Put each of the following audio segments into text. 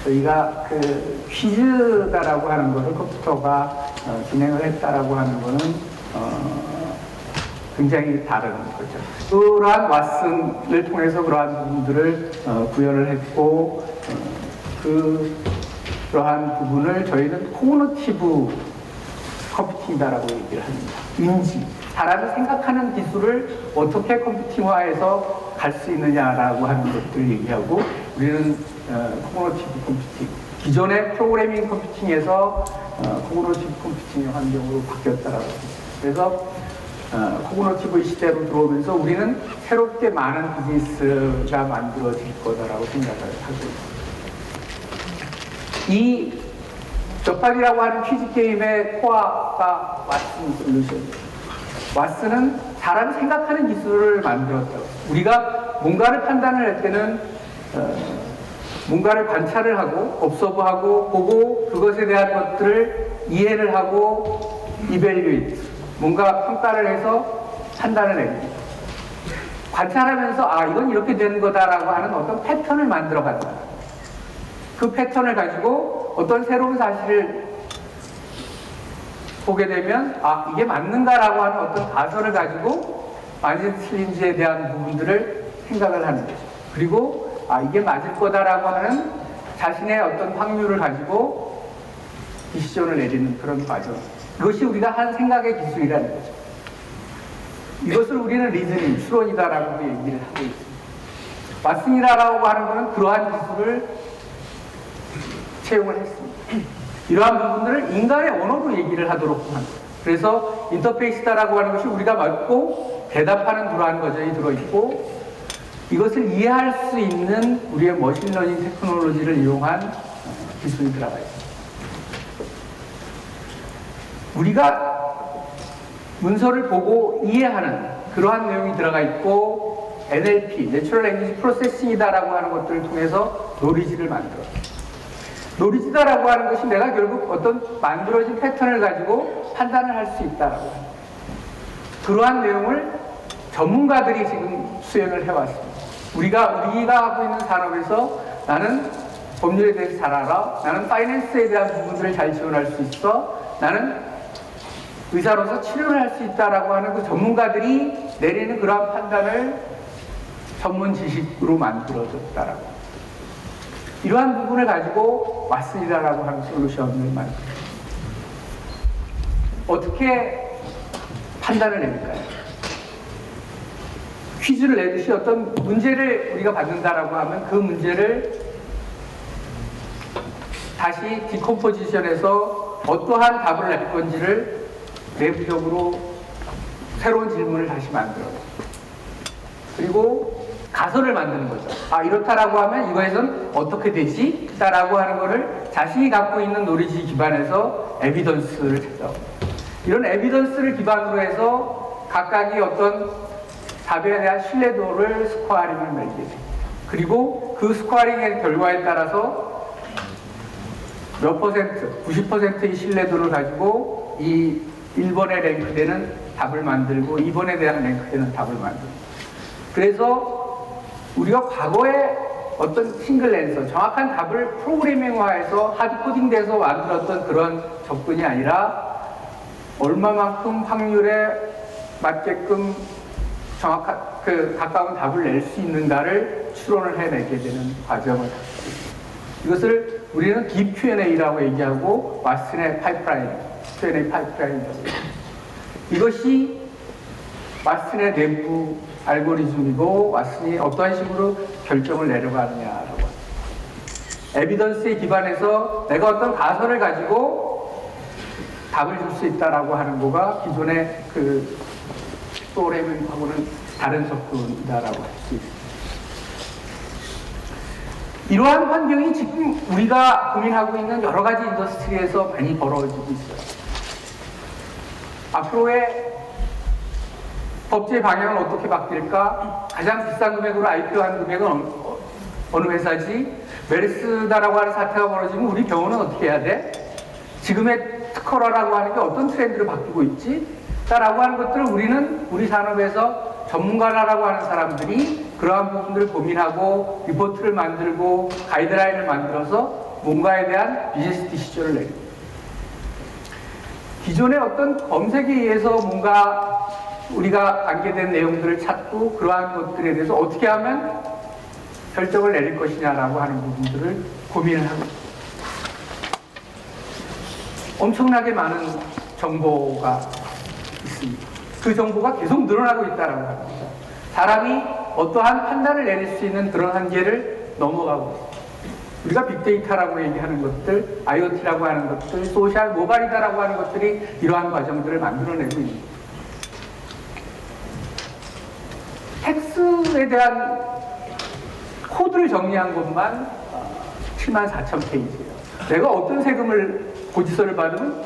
저희가 그 퀴즈다라고 하는 것을 컴퓨터가 진행을 했다라고 하는 것은 굉장히 다른 거죠. 그러한 왓슨을 통해서 그러한 부분들을 구현을 했고 그러한 부분을 저희는 코그니티브 컴퓨팅이다라고 얘기를 합니다. 인지, 사람이 생각하는 기술을 어떻게 컴퓨팅화해서 갈 수 있느냐라고 하는 것들을 얘기하고 우리는 코그니티브 컴퓨팅, 기존의 프로그래밍 컴퓨팅에서 코그니티브 컴퓨팅의 환경으로 바뀌었다라고 합니다. 그래서 코그니티브 시대로 들어오면서 우리는 새롭게 많은 비즈니스가 만들어질 거다라고 생각을 하고 있습니다. 이 적발이라고 하는 퀴즈 게임의 코어가 왓슨 솔루션입니다. 왓슨은 사람이 생각하는 기술을 만들었다고. 우리가 뭔가를 판단을 할 때는 뭔가를 관찰을 하고 observe하고 보고 그것에 대한 것들을 이해를 하고 evaluate, 뭔가 평가를 해서 판단을 내립니다. 관찰하면서 아 이건 이렇게 되는 거다라고 하는 어떤 패턴을 만들어 간다. 그 패턴을 가지고 어떤 새로운 사실을 보게 되면 아 이게 맞는가라고 하는 어떤 가설을 가지고 맞은 틀린지에 대한 부분들을 생각을 하는 거죠. 그리고 아 이게 맞을 거다라고 하는 자신의 어떤 확률을 가지고 디시전을 내리는 그런 과정. 이것이 우리가 한 생각의 기술이라는 거죠. 이것을 우리는 리즈닝, 추론이다라고 얘기를 하고 있습니다. 왓슨이라고 하는 것은 그러한 기술을 채용을 했습니다. 이러한 부분들을 인간의 언어로 얘기를 하도록 합니다. 그래서 인터페이스다라고 하는 것이 우리가 맞고 대답하는 그러한 과정이 들어있고 이것을 이해할 수 있는 우리의 머신러닝 테크놀로지를 이용한 기술이 들어가 있습니다. 우리가 문서를 보고 이해하는 그러한 내용이 들어가 있고 NLP, Natural Language Processing이다라고 하는 것들을 통해서 노리지를 만들어요. 노리지다라고 하는 것이 내가 결국 어떤 만들어진 패턴을 가지고 판단을 할 수 있다라고 합니다. 그러한 내용을 전문가들이 지금 수행을 해왔습니다. 우리가 하고 있는 산업에서 나는 법률에 대해서 잘 알아, 나는 파이낸스에 대한 부분들을 잘 지원할 수 있어, 나는 의사로서 치료를 할 수 있다라고 하는 그 전문가들이 내리는 그러한 판단을 전문 지식으로 만들어졌다라고 합니다. 이러한 부분을 가지고 왓슨이라고 하는 솔루션을 만듭니다. 어떻게 판단을 내릴까요? 퀴즈를 내듯이 어떤 문제를 우리가 받는다라고 하면 그 문제를 다시 디컴포지션해서 어떠한 답을 낼 건지를 내부적으로 새로운 질문을 다시 만들어요. 그리고 가설을 만드는 거죠. 아 이렇다라고 하면 이거에선 어떻게 되지? 라고 하는 거를 자신이 갖고 있는 노리지 기반에서 에비던스를 찾아옵니다. 이런 에비던스를 기반으로 해서 각각이 어떤 답에 대한 신뢰도를 스코어링을 매게 됩니다. 그리고 그 스코어링의 결과에 따라서 몇 퍼센트, 90%의 신뢰도를 가지고 이 1번에 랭크되는 답을 만들고 2번에 대한 랭크되는 답을 만들고 그래서 우리가 과거에 어떤 싱글 앤서, 정확한 답을 프로그래밍화해서 하드코딩돼서 만들었던 그런 접근이 아니라 얼마만큼 확률에 맞게끔 정확한 가까운 답을 낼 수 있는가를 추론을 해내게 되는 과정을 갖고 있습니다. 이것을 우리는 딥 Q&A라고 얘기하고 왓슨의 파이프라인, Q&A 파이프라인이라고 얘기합니다. 이것이 왓슨의 내부 알고리즘이고 왓슨이 어떠한 식으로 결정을 내려가느냐라고 합니다. 에비던스에 기반해서 내가 어떤 가설을 가지고 답을 줄 수 있다라고 하는 거가 기존의 그 프로그래밍하고는 다른 접근이다라고 할 수 있습니다. 이러한 환경이 지금 우리가 고민하고 있는 여러 가지 인더스트리에서 많이 벌어지고 있어요. 앞으로의 법제의 방향은 어떻게 바뀔까? 가장 비싼 금액으로 IPO한 금액은 어느 회사지? 메르스다라고 하는 사태가 벌어지면 우리 병원은 어떻게 해야 돼? 지금의 특허라고 하는 게 어떤 트렌드로 바뀌고 있지? 라고 하는 것들을 우리는 우리 산업에서 전문가라고 하는 사람들이 그러한 부분들을 고민하고 리포트를 만들고 가이드라인을 만들어서 뭔가에 대한 비즈니스 디시전을 내립니다. 기존의 어떤 검색에 의해서 뭔가 우리가 관계된 내용들을 찾고 그러한 것들에 대해서 어떻게 하면 결정을 내릴 것이냐라고 하는 부분들을 고민을 합니다. 엄청나게 많은 정보가 있습니다. 그 정보가 계속 늘어나고 있다는 겁니다. 사람이 어떠한 판단을 내릴 수 있는 그런 한계를 넘어가고 있습니다. 우리가 빅데이터라고 얘기하는 것들, IoT라고 하는 것들, 소셜 모바일이다라고 하는 것들이 이러한 과정들을 만들어내고 있는 거죠. 텍스에 대한 코드를 정리한 것만 74,000페이지예요. 내가 어떤 세금을 고지서를 받으면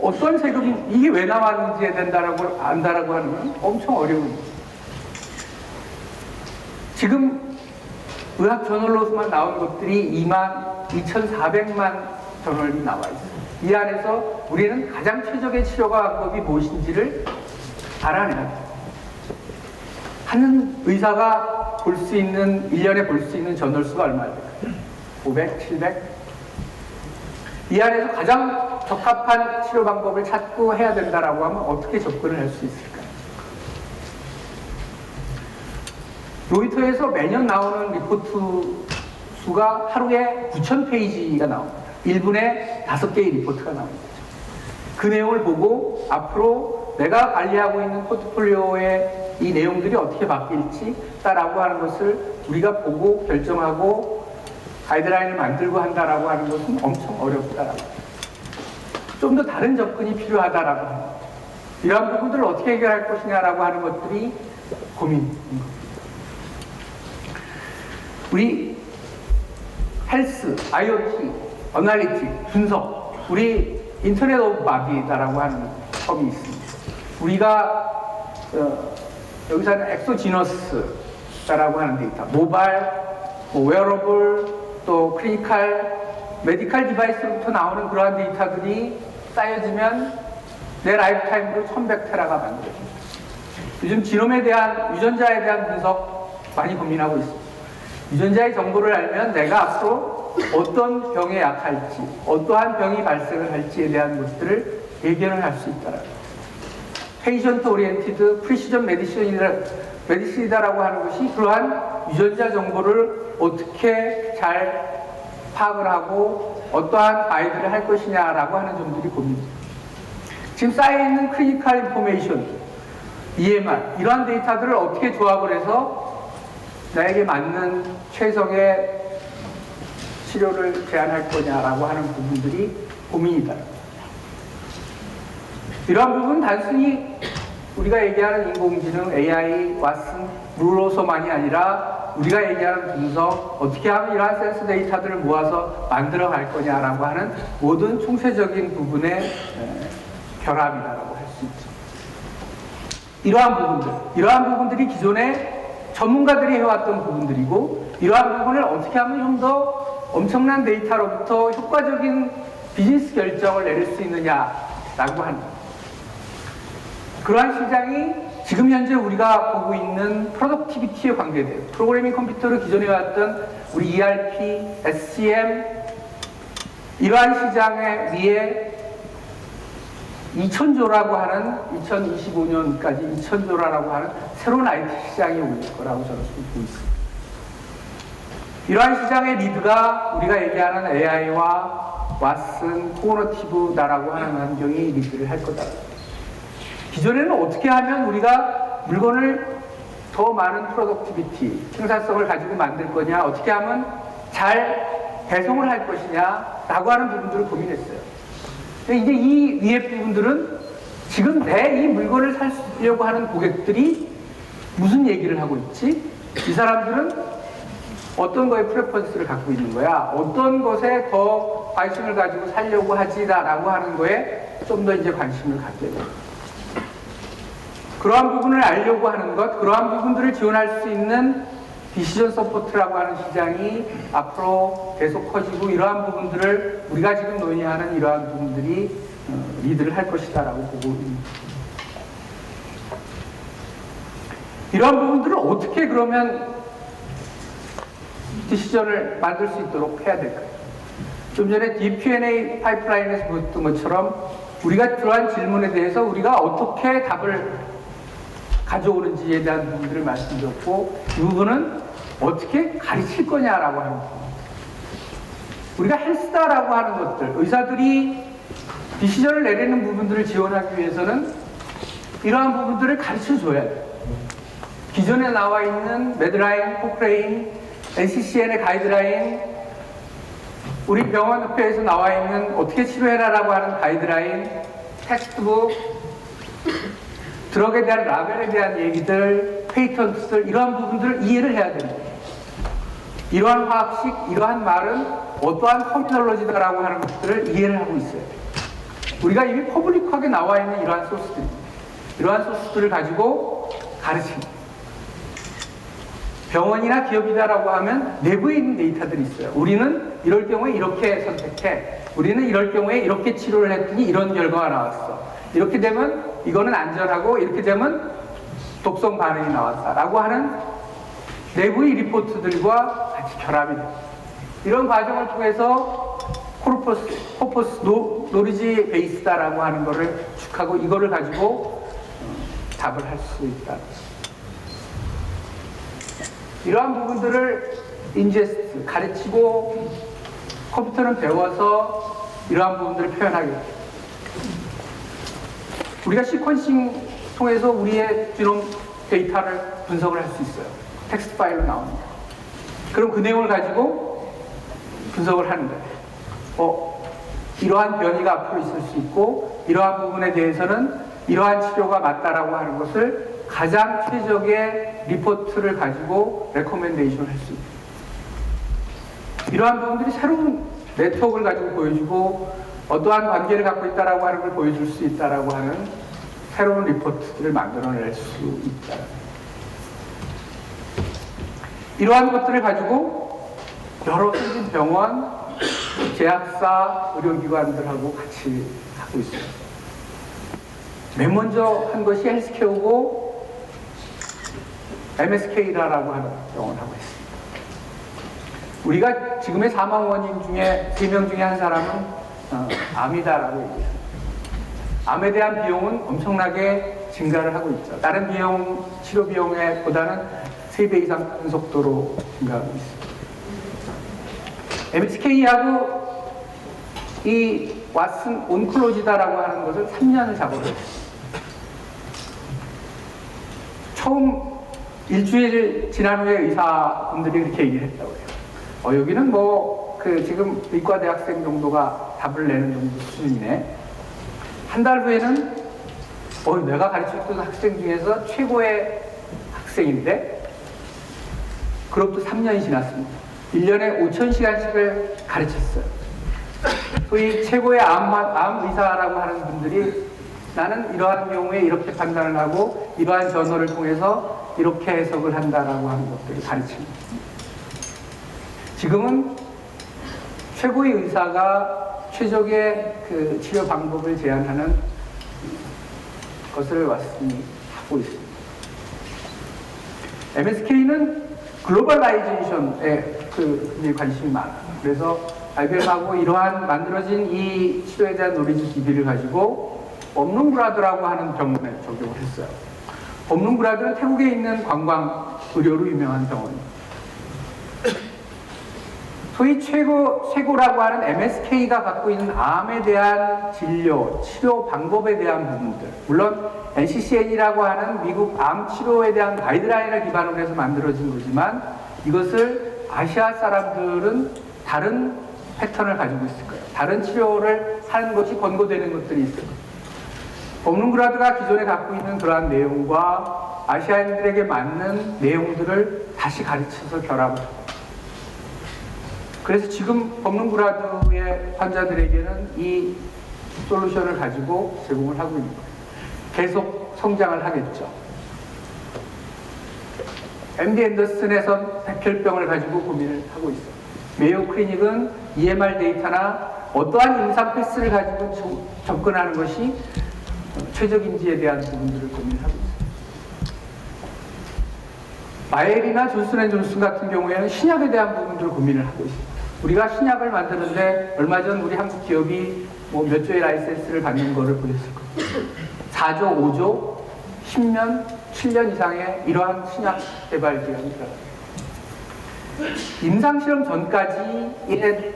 어떤 세금이 이게 왜 나왔는지에 된다라고 안다라고 하는 건 엄청 어려운 거예요. 지금 의학 저널로서만 나온 것들이 22,400만 저널이 나와 있어요. 이 안에서 우리는 가장 최적의 치료가 방법이 무엇인지를 알아내야 돼요. 한 의사가 볼 수 있는, 1년에 볼 수 있는 저널 수가 얼마나 될까요? 500, 700? 이 안에서 가장 적합한 치료 방법을 찾고 해야 된다라고 하면 어떻게 접근을 할 수 있을까요? 로이터에서 매년 나오는 리포트 수가 하루에 9,000페이지가 나옵니다. 1분에 5개의 리포트가 나옵니다. 그 내용을 보고 앞으로 내가 관리하고 있는 포트폴리오의 이 내용들이 어떻게 바뀔지 라고 하는 것을 우리가 보고 결정하고 가이드라인을 만들고 한다라고 하는 것은 엄청 어렵다라고. 좀 더 다른 접근이 필요하다라고 합니다. 이러한 부분들을 어떻게 해결할 것이냐라고 하는 것들이 고민인 겁니다. 우리 헬스, IoT, 어널리틱, 분석, 우리 인터넷 오브 바디다라고 하는 텀이 있습니다. 우리가 여기서는 엑소지너스라고 하는 데이터, 모바일, 웨어러블, 또 클리니컬, 메디컬 디바이스로부터 나오는 그러한 데이터들이 쌓여지면 내 라이프타임으로 1100테라가 만들어집니다. 요즘 지놈에 대한, 유전자에 대한 분석 많이 고민하고 있습니다. 유전자의 정보를 알면 내가 앞으로 어떤 병에 약할지, 어떠한 병이 발생을 할지에 대한 것들을 예견을 할 수 있다라는 거죠. 페이션트 오리엔티드 프리시전 메디슨이다라고 하는 것이 그러한 유전자 정보를 어떻게 잘 파악을 하고 어떠한 가이드를 할 것이냐라고 하는 점들이 고민입니다. 지금 쌓여있는 클리니컬 인포메이션, EMR, 이러한 데이터들을 어떻게 조합을 해서 나에게 맞는 최적의 치료를 제안할 거냐라고 하는 부분들이 고민이다. 이러한 부분은 단순히 우리가 얘기하는 인공지능, AI, 왓슨, 룰로서만이 아니라 우리가 얘기하는 분석, 어떻게 하면 이러한 센서 데이터들을 모아서 만들어 갈 거냐라고 하는 모든 총체적인 부분의 결합이라고 할 수 있죠. 이러한 부분들이 기존에 전문가들이 해왔던 부분들이고, 이러한 부분을 어떻게 하면 좀 더 엄청난 데이터로부터 효과적인 비즈니스 결정을 내릴 수 있느냐라고 하는 그러한 시장이 지금 현재 우리가 보고 있는 프로덕티비티에 관계돼요. 프로그래밍 컴퓨터로 기존에 왔던 우리 ERP, SCM 이러한 시장에 위에 2,000조라고 하는 2025년까지 2,000조라고 하는 새로운 IT 시장이 올 거라고 저는 보고 있습니다. 이러한 시장의 리드가 우리가 얘기하는 AI와 왓슨, 코그니티브다라고 하는 환경이 리드를 할 거다. 기존에는 어떻게 하면 우리가 물건을 더 많은 프로덕티비티, 생산성을 가지고 만들 거냐, 어떻게 하면 잘 배송을 할 것이냐라고 하는 부분들을 고민했어요. 근데 이제 이 위의 부분들은 지금 내 이 물건을 사려고 하는 고객들이 무슨 얘기를 하고 있지? 이 사람들은 어떤 거에 프레퍼런스를 갖고 있는 거야? 어떤 것에 더 관심을 가지고 살려고 하지라고 하는 거에 좀 더 이제 관심을 갖게 돼요. 그러한 부분을 알려고 하는 것, 그러한 부분들을 지원할 수 있는 디시전 서포트라고 하는 시장이 앞으로 계속 커지고, 이러한 부분들을 우리가 지금 논의하는 이러한 부분들이 리드를 할 것이다라고 보고 있습니다. 이러한 부분들을 어떻게 그러면 디시전을 만들 수 있도록 해야 될까요? 좀 전에 DP&A 파이프라인에서 보였던 것처럼 우리가 그러한 질문에 대해서 우리가 어떻게 답을 가져오는지에 대한 부분들을 말씀드렸고, 이 부분은 어떻게 가르칠 거냐라고 하는 부분. 우리가 헬스다라고 하는 것들, 의사들이 디시전을 내리는 부분들을 지원하기 위해서는 이러한 부분들을 가르쳐 줘야 돼요. 기존에 나와 있는 매드라인, 포크레인, NCCN의 가이드라인, 우리 병원협회에서 나와 있는 어떻게 치료해라라고 하는 가이드라인, 텍스트북, 드럭에 대한 라벨에 대한 얘기들, 페이턴트들, 이러한 부분들을 이해를 해야 됩니다. 이러한 화학식, 이러한 말은 어떠한 터미널로지다라고 하는 것들을 이해를 하고 있어야 돼요. 우리가 이미 퍼블릭하게 나와 있는 이러한 소스들입니다. 이러한 소스들을 가지고 가르칩니다. 병원이나 기업이다라고 하면 내부에 있는 데이터들이 있어요. 우리는 이럴 경우에 이렇게 선택해. 우리는 이럴 경우에 이렇게 치료를 했더니 이런 결과가 나왔어. 이렇게 되면 이거는 안전하고, 이렇게 되면 독성 반응이 나왔다 라고 하는 내부의 리포트들과 같이 결합이 됩니다. 이런 과정을 통해서 코르퍼스 노리지 베이스다라고 하는 거를 축하고, 이거를 가지고 답을 할 수 있다. 이러한 부분들을 인제스트, 가르치고, 컴퓨터는 배워서 이러한 부분들을 표현하겠죠. 우리가 시퀀싱 통해서 우리의 지놈 데이터를 분석을 할 수 있어요. 텍스트 파일로 나옵니다. 그럼 그 내용을 가지고 분석을 하는 거예요. 이러한 변이가 앞으로 있을 수 있고, 이러한 부분에 대해서는 이러한 치료가 맞다라고 하는 것을 가장 최적의 리포트를 가지고 레코멘데이션을 할 수 있어요. 이러한 부분들이 새로운 네트워크를 가지고 보여주고, 어떠한 관계를 갖고 있다라고 하는 걸 보여줄 수 있다라고 하는 새로운 리포트들을 만들어낼 수 있다. 이러한 것들을 가지고 여러 생긴 병원, 제약사, 의료기관들하고 같이 하고 있어요. 맨 먼저 한 것이 헬스케어고, MSK라고 하는 병원을 하고 있습니다. 우리가 지금의 사망 원인 중에 3명 중에 한 사람은 암이다라고 얘기해요. 암에 대한 비용은 엄청나게 증가를 하고 있죠. 다른 비용, 치료 비용에 보다는 3배 이상 큰 속도로 증가하고 있습니다. MSK하고 이 왓슨 온클로지다라고 하는 것을 3년을 작업을 했습니다. 처음 일주일 지난 후에 의사분들이 그렇게 얘기를 했다고 해요. 여기는 지금 의과 대학생 정도가 답을 내는 정도 수준이네. 한 달 후에는 내가 가르쳤던 학생 중에서 최고의 학생인데, 그로부터 3년이 지났습니다. 1년에 5,000시간씩을 가르쳤어요. 소위 최고의 암 의사라고 하는 분들이 나는 이러한 경우에 이렇게 판단을 하고 이러한 저널을 통해서 이렇게 해석을 한다라고 하는 것들을 가르칩니다. 지금은 최고의 의사가 최적의 그 치료 방법을 제안하는 것을 왓슨이 하고 있습니다. MSK는 글로벌라이제이션에 굉장히 관심이 많아요. 그래서 IBM하고 이러한 만들어진 이 치료에 대한 노리지 기비를 가지고 범룽브라드라고 하는 병원에 적용을 했어요. 범룽브라드는 태국에 있는 관광 의료로 유명한 병원입니다. 소위 최고라고 하는 MSK가 갖고 있는 암에 대한 진료, 치료 방법에 대한 부분들, 물론 NCCN이라고 하는 미국 암 치료에 대한 가이드라인을 기반으로 해서 만들어진 거지만, 이것을 아시아 사람들은 다른 패턴을 가지고 있을 거예요. 다른 치료를 하는 것이 권고되는 것들이 있을 거예요. 범룽브라드가 기존에 갖고 있는 그러한 내용과 아시아인들에게 맞는 내용들을 다시 가르쳐서 결합을 합니다. 그래서 지금 범룽브라드의 환자들에게는 이 솔루션을 가지고 제공을 하고 있는 거예요. 계속 성장을 하겠죠. MD 앤더슨에선 백혈병을 가지고 고민을 하고 있어요. 메이오 클리닉은 EMR 데이터나 어떠한 임상 패스를 가지고 접근하는 것이 최적인지에 대한 부분들을 고민하고 있습니다. 바이엘이나 존슨앤존슨 같은 경우에는 신약에 대한 부분들을 고민을 하고 있습니다. 우리가 신약을 만드는데 얼마 전 우리 한국 기업이 뭐 몇 조의 라이센스를 받는 거를 보셨을 거예요. 4조, 5조, 10년, 7년 이상의 이러한 신약 개발 기간이 들어갑니다. 임상실험 전까지의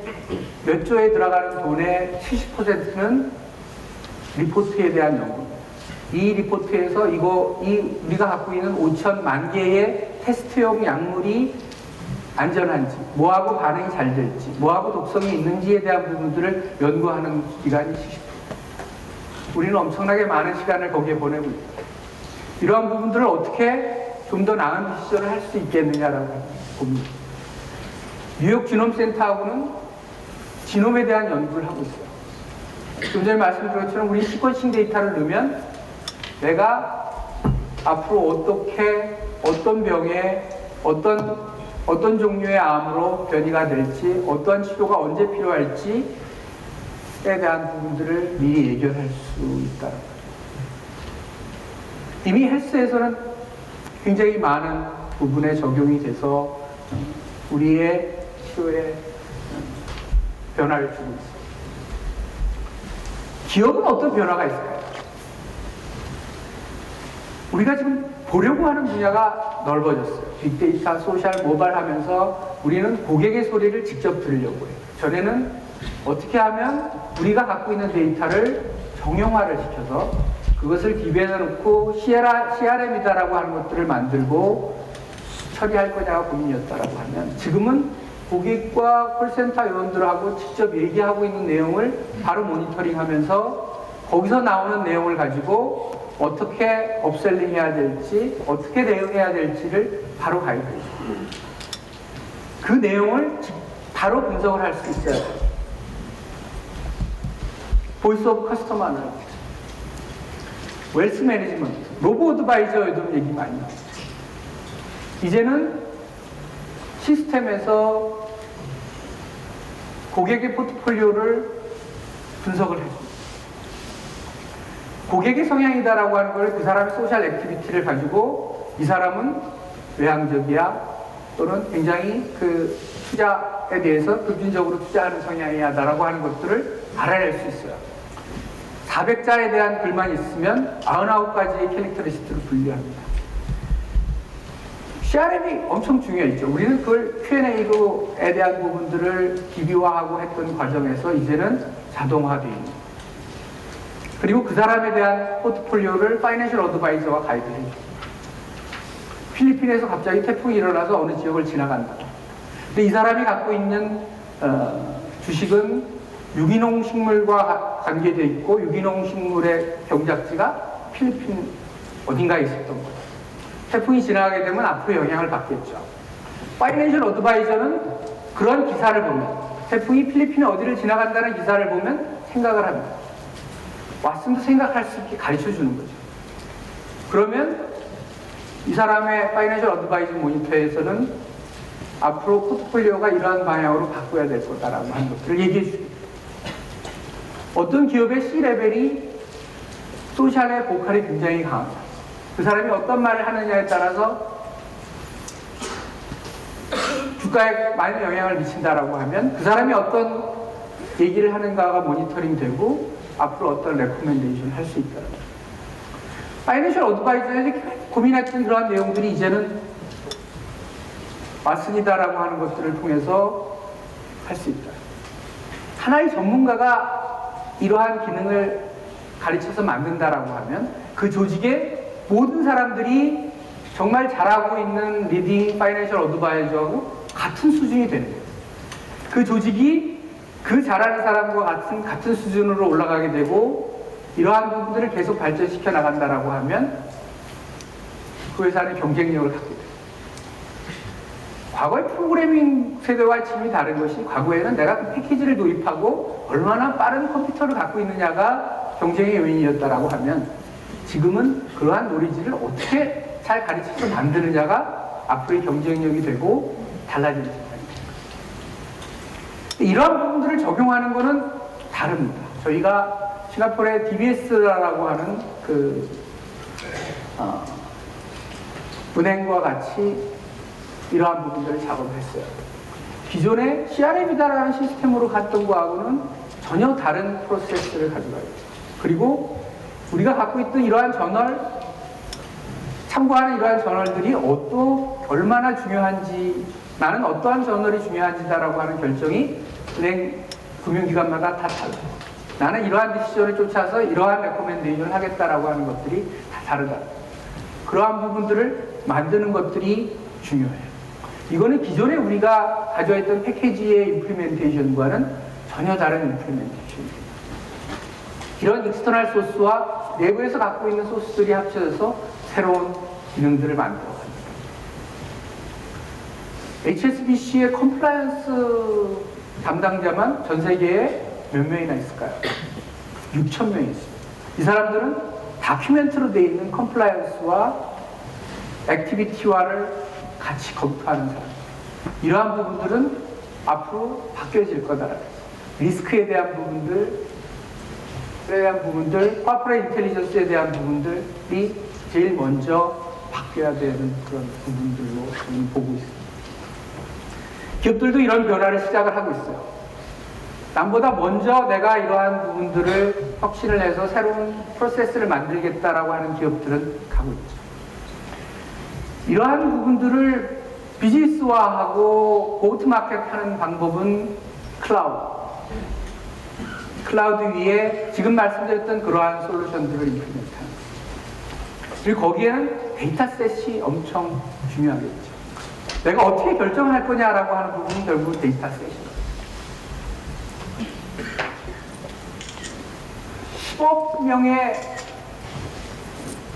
몇 조에 들어가는 돈의 70%는 리포트에 대한 연구. 이 리포트에서 우리가 갖고 있는 5천만 개의 테스트용 약물이 안전한지, 뭐하고 반응이 잘 될지, 뭐하고 독성이 있는지에 대한 부분들을 연구하는 기간이 70%. 우리는 엄청나게 많은 시간을 거기에 보내고 있다. 이러한 부분들을 어떻게 좀 더 나은 디시전을 할 수 있겠느냐라고 봅니다. 뉴욕 지놈센터하고는 지놈에 대한 연구를 하고 있어요. 좀 전에 말씀드린 것처럼 우리 시퀀싱 데이터를 넣으면 내가 앞으로 어떻게, 어떤 병에, 어떤 종류의 암으로 변이가 될지, 어떠한 치료가 언제 필요할지에 대한 부분들을 미리 예견할 수 있다. 이미 헬스에서는 굉장히 많은 부분에 적용이 돼서 우리의 치료에 변화를 주고 있습니다. 기업은 어떤 변화가 있을까요? 우리가 지금 보려고 하는 분야가 넓어졌어요. 빅데이터, 소셜, 모바일 하면서 우리는 고객의 소리를 직접 들으려고 해요. 전에는 어떻게 하면 우리가 갖고 있는 데이터를 정형화를 시켜서 그것을 DB에다 놓고 CRM이다라고 하는 것들을 만들고 처리할 거냐가 고민이었다라고 하면 지금은 고객과 콜센터 요원들하고 직접 얘기하고 있는 내용을 바로 모니터링하면서 거기서 나오는 내용을 가지고 어떻게 업셀링 해야 될지, 어떻게 대응해야 될지를 바로 가이드해줍니다. 그 내용을 바로 분석을 할 수 있어야 돼요. 보이스 오브 커스터머 아나리틱스, 웰스 매니지먼트, 로보 어드바이저에도 얘기 많이 나와요. 이제는 시스템에서 고객의 포트폴리오를 분석을 해줍니다. 고객의 성향이다라고 하는 걸 그 사람의 소셜 액티비티를 가지고 이 사람은 외향적이야 또는 굉장히 그 투자에 대해서 급진적으로 투자하는 성향이야라고 하는 것들을 알아낼 수 있어요. 400자에 대한 글만 있으면 99가지의 캐릭터리스트를 분류합니다. CRM이 엄청 중요했죠. 우리는 그걸 Q&A에 대한 부분들을 기비화하고 했던 과정에서 이제는 자동화되어 있는. 그리고 그 사람에 대한 포트폴리오를 파이낸셜 어드바이저가 가이드해요. 필리핀에서 갑자기 태풍이 일어나서 어느 지역을 지나간다. 근데 이 사람이 갖고 있는 주식은 유기농 식물과 관계되어 있고 유기농 식물의 경작지가 필리핀 어딘가에 있었던 거예요. 태풍이 지나가게 되면 앞으로 영향을 받겠죠. 파이낸셜 어드바이저는 그런 기사를 보면, 태풍이 필리핀 어디를 지나간다는 기사를 보면 생각을 합니다. 왓슨도 생각할 수 있게 가르쳐 주는 거죠. 그러면 이 사람의 파이낸셜 어드바이징 모니터에서는 앞으로 포트폴리오가 이러한 방향으로 바꿔야 될 거다라고 하는 것들을 얘기해 줍니다. 어떤 기업의 C레벨이 소셜의 보컬이 굉장히 강합니다. 그 사람이 어떤 말을 하느냐에 따라서 주가에 많은 영향을 미친다라고 하면 그 사람이 어떤 얘기를 하는가가 모니터링 되고 앞으로 어떤 레코멘데이션을 할 수 있다. 파이낸셜 어드바이저에서 고민했던 그러한 내용들이 이제는 왓슨이다라고 하는 것들을 통해서 할 수 있다. 하나의 전문가가 이러한 기능을 가르쳐서 만든다라고 하면 그 조직의 모든 사람들이 정말 잘하고 있는 리딩 파이낸셜 어드바이저하고 같은 수준이 되는 거예요. 그 조직이 그 잘하는 사람과 같은 수준으로 올라가게 되고 이러한 부분들을 계속 발전시켜 나간다라고 하면 그 회사는 경쟁력을 갖게 돼요. 과거의 프로그래밍 세대와 지금이 다른 것이 과거에는 내가 그 패키지를 도입하고 얼마나 빠른 컴퓨터를 갖고 있느냐가 경쟁의 요인이었다라고 하면 지금은 그러한 노리지를 어떻게 잘 가르쳐서 만드느냐가 앞으로의 경쟁력이 되고 달라지는 세상입니다. 이러한 부분들을 적용하는 것은 다릅니다. 저희가 싱가포르의 DBS라고 하는 은행과 같이 이러한 부분들을 작업을 했어요. 기존의 CRM이다라는 시스템으로 갔던 거하고는 전혀 다른 프로세스를 가져가요. 그리고 우리가 갖고 있던 이러한 저널, 참고하는 이러한 저널들이 얼마나 중요한지, 나는 어떠한 저널이 중요한지다라고 하는 결정이 은행, 금융기관마다 다 달라요. 나는 이러한 디시전을 쫓아서 이러한 레코멘데이션을 하겠다라고 하는 것들이 다 다르다. 그러한 부분들을 만드는 것들이 중요해요. 이거는 기존에 우리가 가져있던 패키지의 임플리멘테이션과는 전혀 다른 임플리멘테이션입니다. 이런 익스터널 소스와 내부에서 갖고 있는 소스들이 합쳐져서 새로운 기능들을 만들어 갑니다. HSBC의 컴플라이언스 담당자만 전 세계에 몇 명이나 있을까요? 6,000명이 있습니다. 이 사람들은 다큐멘트로 되어 있는 컴플라이언스와 액티비티화를 같이 검토하는 사람. 이러한 부분들은 앞으로 바뀌어질 거다라는 거죠. 리스크에 대한 부분들, 코퍼레이트 인텔리전스에 대한 부분들이 제일 먼저 바뀌어야 되는 그런 부분들로 저는 보고 있습니다. 기업들도 이런 변화를 시작을 하고 있어요. 남보다 먼저 내가 이러한 부분들을 혁신을 해서 새로운 프로세스를 만들겠다라고 하는 기업들은 가고 있죠. 이러한 부분들을 비즈니스화하고 고트마켓 하는 방법은 클라우드 위에 지금 말씀드렸던 그러한 솔루션들을 임플리멘트하는 거죠. 그리고 거기에는 데이터셋이 엄청 중요하겠죠. 내가 어떻게 결정할 거냐라고 하는 부분이 결국 데이터셋입니다. 10억 명의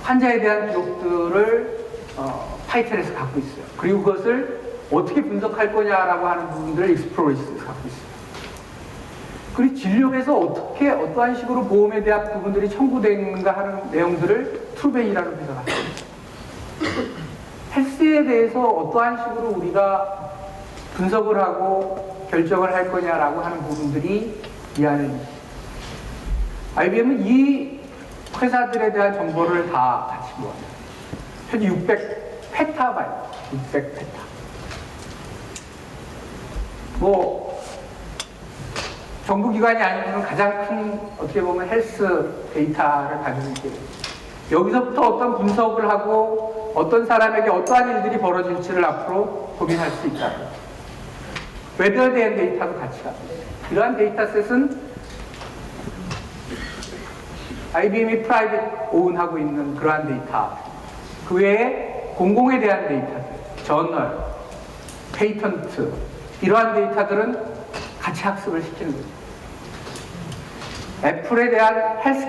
환자에 대한 기록들을 파이텔에서 갖고 있어요. 그리고 그것을 어떻게 분석할 거냐라고 하는 부분들을 익스플로레이션에서 갖고 있어요. 그리고 진료에서 어떠한 식으로 보험에 대한 부분들이 청구되는가 하는 내용들을 트루벤이라는 회사가 갖고 있어요. 헬스에 대해서 어떠한 식으로 우리가 분석을 하고 결정을 할 거냐라고 하는 부분들이 이 안에 있습니다. IBM은 이 회사들에 대한 정보를 다 같이 모아요. 현재 600페타바이트, 600페타. 정부기관이 아니면 가장 큰, 어떻게 보면 헬스 데이터를 가지고 있게 됩니다. 여기서부터 어떤 분석을 하고 어떤 사람에게 어떠한 일들이 벌어질지를 앞으로 고민할 수 있다. 웨더에 대한 데이터도 같이 갑니다. 이러한 데이터셋은 IBM이 프라이빗 오운하고 있는 그러한 데이터, 그 외에 공공에 대한 데이터들, 저널, 페이턴트, 이러한 데이터들은 같이 학습을 시키는 거죠. 애플에 대한 헬스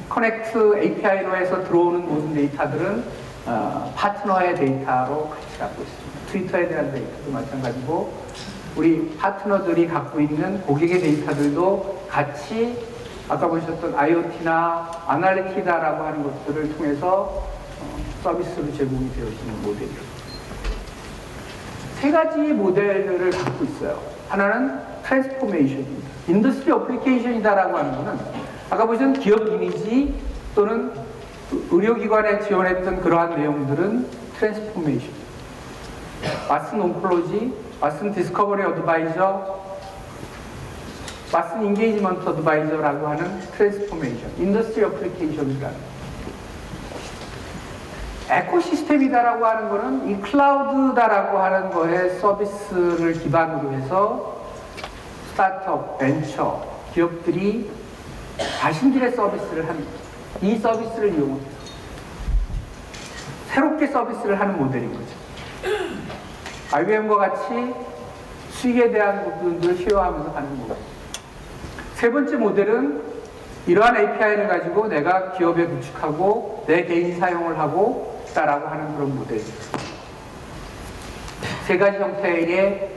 커넥트 API로 해서 들어오는 모든 데이터들은 파트너의 데이터로 같이 갖고 있습니다. 트위터에 대한 데이터도 마찬가지고 우리 파트너들이 갖고 있는 고객의 데이터들도 같이 아까 보셨던 IoT나 아날리티다라고 하는 것들을 통해서 서비스로 제공이 되어 있는 모델이에요. 세 가지의 모델들을 갖고 있어요. 하나는 트랜스포메이션입니다. 인더스트리 어플리케이션이다라고 하는 것은 아까 보신 기업 이미지 또는 의료기관에 지원했던 그러한 내용들은 트랜스포메이션. 왓슨 온콜로지, 왓슨 디스커버리 어드바이저, 왓슨 인게이지먼트 어드바이저라고 하는 트랜스포메이션, 인더스트리 어플리케이션이라는 에코시스템이다라고 하는 것은 이 클라우드다라고 하는 거에 서비스를 기반으로 해서 스타트업, 벤처, 기업들이 자신들의 서비스를 합니다. 이 서비스를 이용해서 새롭게 서비스를 하는 모델인 거죠. IBM과 같이 수익에 대한 부분들을 쉐어하면서 가는 모델. 세 번째 모델은 이러한 API를 가지고 내가 기업에 구축하고 내 개인이 사용을 하고 있다라고 하는 그런 모델입니다. 세 가지 형태의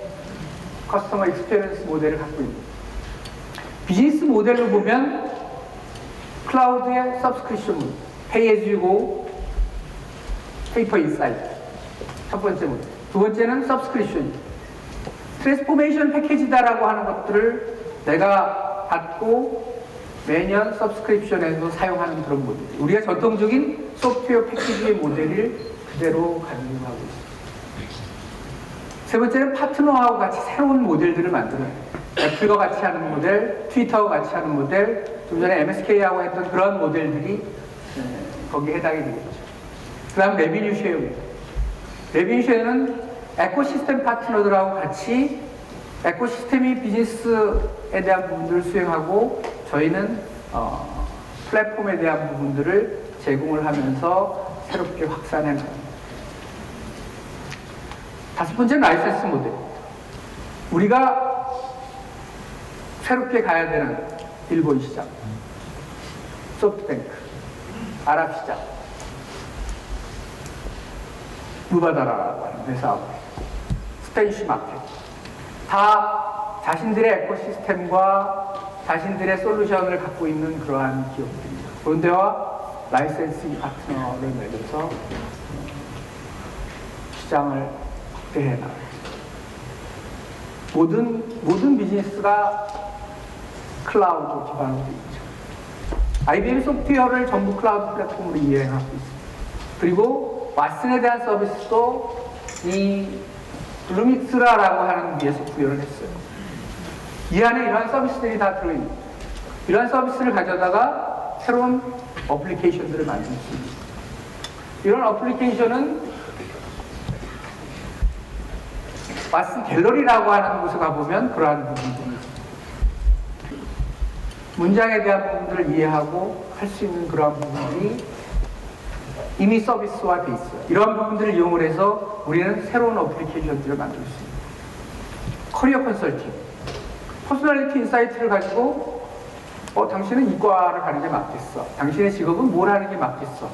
커스터머 익스피리언스 모델을 갖고 있습니다. 비즈니스 모델로 보면 클라우드의 서브스크립션, Pay as you go, Pay per insight. 첫 번째 모델. 두 번째는 서브스크립션. 트랜스포메이션 패키지다라고 하는 것들을 내가 받고 매년 서브스크립션에서 사용하는 그런 모델. 우리가 전통적인 소프트웨어 패키지의 모델을 그대로 가지고 가고 있습니다. 세 번째는 파트너하고 같이 새로운 모델들을 만드는, 애플과 같이 하는 모델, 트위터와 같이 하는 모델, 좀 전에 MSK하고 했던 그런 모델들이 거기에 해당이 되겠죠. 그 다음 레비뉴 쉐어입니다. 레비뉴 쉐어는 에코시스템 파트너들하고 같이 에코시스템이 비즈니스에 대한 부분들을 수행하고 저희는 플랫폼에 대한 부분들을 제공을 하면서 새롭게 확산해 나갑니다. 다섯 번째는 라이센스 모델. 우리가 새롭게 가야 되는 일본 시장, 소프트뱅크, 아랍 시장, 무바다라라고 하는 회사하고 스페니쉬 마켓, 다 자신들의 에코시스템과 자신들의 솔루션을 갖고 있는 그러한 기업들입니다. 그런 데와 라이센싱 파트너를 맺어서 시장을 확대해 나갑니다. 모든 비즈니스가 클라우드 기반으로 되어 있죠. IBM 소프트웨어를 전부 클라우드 플랫폼으로 이행하고 있습니다. 그리고 왓슨에 대한 서비스도 이 루믹스라라고 하는 위에서 구현을 했어요. 이 안에 이러한 서비스들이 다 들어있는, 이러한 서비스를 가져다가 새로운 어플리케이션들을 만들 수 있습니다. 이런 어플리케이션은 왓슨 갤러리라고 하는 곳에 가보면 그러한 부분들이 있습니다. 문장에 대한 부분들을 이해하고 할 수 있는 그러한 부분들이 이미 서비스화 돼 있어요. 이러한 부분들을 이용을 해서 우리는 새로운 어플리케이션들을 만들 수 있습니다. 커리어 컨설팅, 퍼스널리티 인사이트를 가지고 당신은 이과를 가는 게 맞겠어, 당신의 직업은 뭘 하는 게 맞겠어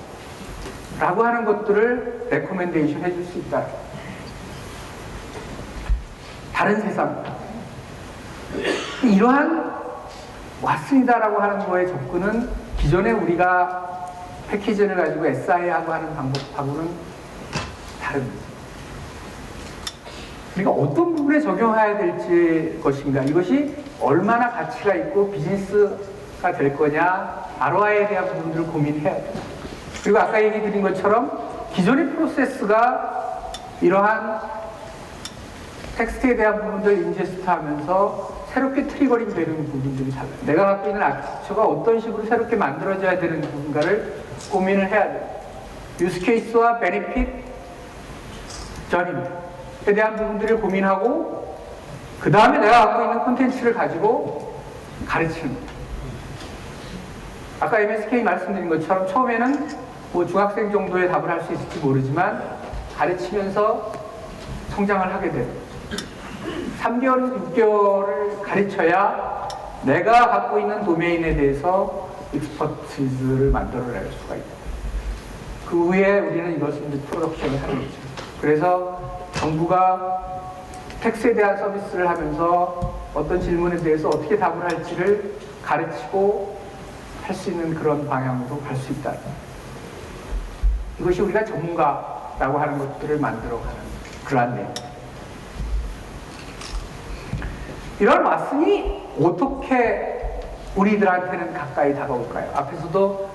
라고 하는 것들을 레코멘데이션 해줄 수 있다. 다른 세상, 이러한 왓슨이다라고 하는 거에 접근은 기존에 우리가 패키지를 가지고 SI하고 하는 방법하고는 다릅니다. 우리가 어떤 부분에 적용해야 될지 것인가, 이것이 얼마나 가치가 있고 비즈니스가 될 거냐, ROI에 대한 부분들을 고민해야 돼요. 그리고 아까 얘기 드린 것처럼 기존의 프로세스가 이러한 텍스트에 대한 부분들을 인제스트하면서 새롭게 트리거링 되는 부분들이 달라요. 내가 갖고 있는 아키텍처가 어떤 식으로 새롭게 만들어져야 되는 부분가를 고민을 해야 돼요. 유스 케이스와 베네핏 전임에 대한 부분들을 고민하고 그 다음에 내가 갖고 있는 콘텐츠를 가지고 가르치는 거예요. 아까 MSK 말씀드린 것처럼 처음에는 뭐 중학생 정도의 답을 할 수 있을지 모르지만 가르치면서 성장을 하게 돼요. 3개월, 6개월을 가르쳐야 내가 갖고 있는 도메인에 대해서 익스퍼티즈를 만들어낼 수가 있다. 그 후에 우리는 이것을 이제 프로덕션을 하는 거죠. 그래서 정부가 텍스에 대한 서비스를 하면서 어떤 질문에 대해서 어떻게 답을 할지를 가르치고 할 수 있는 그런 방향으로 갈 수 있다. 이것이 우리가 전문가라고 하는 것들을 만들어가는 그러한 내용. 이런 왓슨이 어떻게 우리들한테는 가까이 다가올까요? 앞에서도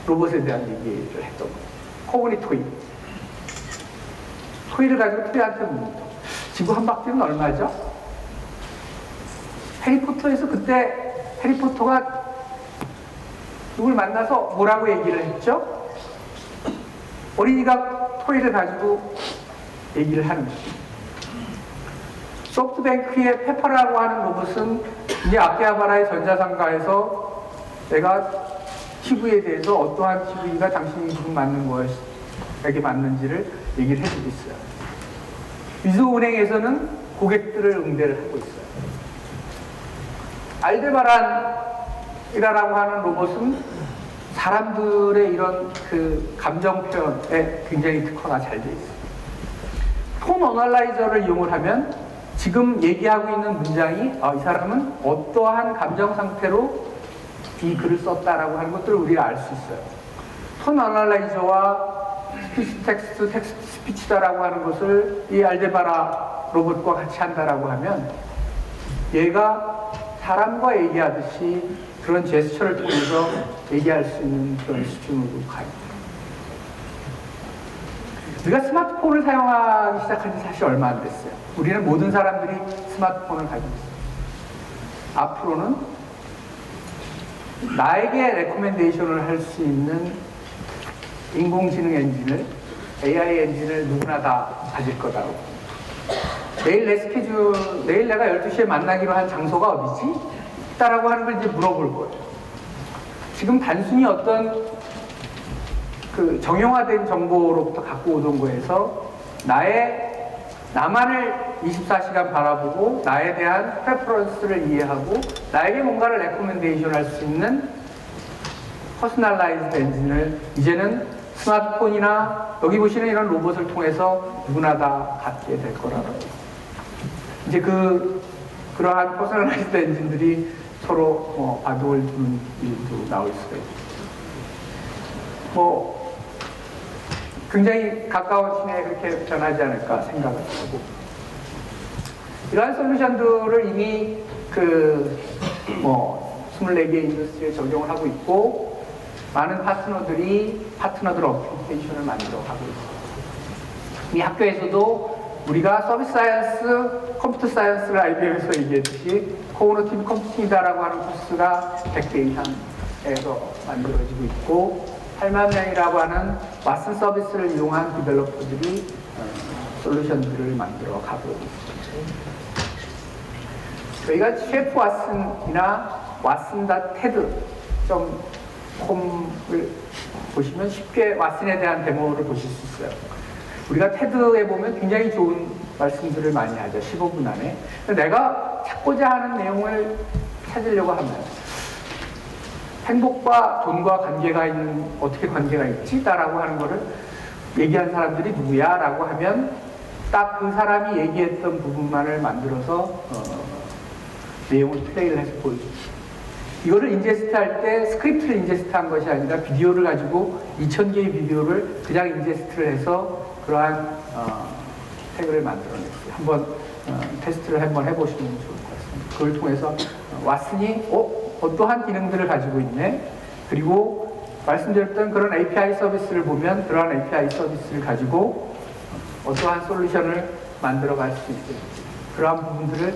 로봇에 대한 얘기를 했던 거예요. 코그니 토이. 토이를 가지고 토이한테 묻는 거. 지구 한 바퀴는 얼마죠? 해리포터에서 그때 해리포터가 누굴 만나서 뭐라고 얘기를 했죠? 어린이가 토이를 가지고 얘기를 하는 거죠. 소프트뱅크의 페퍼라고 하는 로봇은 이제 아키하바라의 전자상가에서 내가 TV에 대해서 어떠한 TV가 당신이 지금 맞는 것에게 맞는지를 얘기를 해주고 있어요. 미주은행에서는 고객들을 응대를 하고 있어요. 알데바란이라고 하는 로봇은 사람들의 이런 그 감정 표현에 굉장히 특화가 잘 되어 있어요. 톤 어널라이저를 이용을 하면 지금 얘기하고 있는 문장이 이 사람은 어떠한 감정 상태로 이 글을 썼다라고 하는 것들을 우리가 알 수 있어요. 톤 어널라이저와 스피치 텍스트, 텍스트 스피치다라고 하는 것을 이 알데바라 로봇과 같이 한다라고 하면 얘가 사람과 얘기하듯이 그런 제스처를 통해서 얘기할 수 있는 그런 수준으로 가요. 우리가 스마트폰을 사용하기 시작한 지 사실 얼마 안 됐어요. 우리는 모든 사람들이 스마트폰을 가지고 있어요. 앞으로는 나에게 레코멘데이션을 할 수 있는 인공지능 엔진을, AI 엔진을 누구나 다 가질 거다고. 내일 내 스케줄, 내일 내가 12시에 만나기로 한 장소가 어디지? 라고 하는 걸 이제 물어볼 거예요. 지금 단순히 어떤 그 정형화된 정보로부터 갖고 오던 거에서 나만을 24시간 바라보고 나에 대한 프레퍼런스를 이해하고 나에게 뭔가를 레코멘데이션 할 수 있는 퍼스널라이즈드 엔진을 이제는 스마트폰이나 여기 보시는 이런 로봇을 통해서 누구나 다 갖게 될 거라고. 이제 그러한 퍼스널라이즈드 엔진들이 서로 바둑을 두는 일도 나올 수가 있고, 굉장히 가까운 시내에 그렇게 변하지 않을까 생각을 하고, 이러한 솔루션들을 이미 24개 인더스트리에 적용을 하고 있고, 많은 파트너들 어플리케이션을 만들어 가고 있습니다. 이 학교에서도 우리가 서비스 사이언스, 컴퓨터 사이언스를 IBM에서 얘기했듯이 코오너티브 컴퓨팅이다라고 하는 코스가 100개 이상에서 만들어지고 있고, 8만 명이라고 하는 왓슨 서비스를 이용한 디벨로퍼들이 솔루션들을 만들어 가고 있습니다. 저희가 셰프 왓슨이나 왓슨.ted.com을 보시면 쉽게 왓슨에 대한 데모를 보실 수 있어요. 우리가 테드에 보면 굉장히 좋은 말씀들을 많이 하죠. 15분 안에. 내가 찾고자 하는 내용을 찾으려고 하면 행복과 돈과 어떻게 관계가 있지? 라고 하는 거를 얘기한 사람들이 누구야? 라고 하면 딱 그 사람이 얘기했던 부분만을 만들어서 내용을 플레이를 해서 보여줍니다. 이거를 인제스트 할 때 스크립트를 인제스트 한 것이 아니라 비디오를 가지고 2000개의 비디오를 그냥 인제스트를 해서 그러한 태그를 만들어냈어요. 한번 테스트를 한번 해보시면 좋을 것 같습니다. 그걸 통해서 왓슨이 어떠한 기능들을 가지고 있네. 그리고 말씀드렸던 그런 API 서비스를 보면 그러한 API 서비스를 가지고 어떠한 솔루션을 만들어갈 수 있을지 그러한 부분들을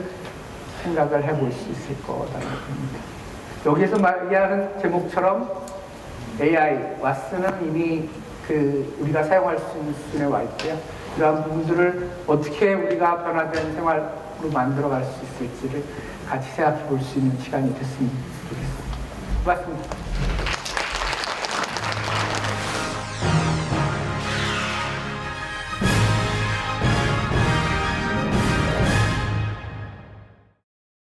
생각을 해볼 수 있을 거라고 봅니다. 여기에서 말하는 제목처럼 AI, 왓슨은 이미 우리가 사용할 수 있는 수준에 와 있고요. 그러한 부분들을 어떻게 우리가 변화된 생활로 만들어갈 수 있을지를 같이 생각해 볼 수 있는 시간이 됐으면 좋겠습니다. 고맙습니다.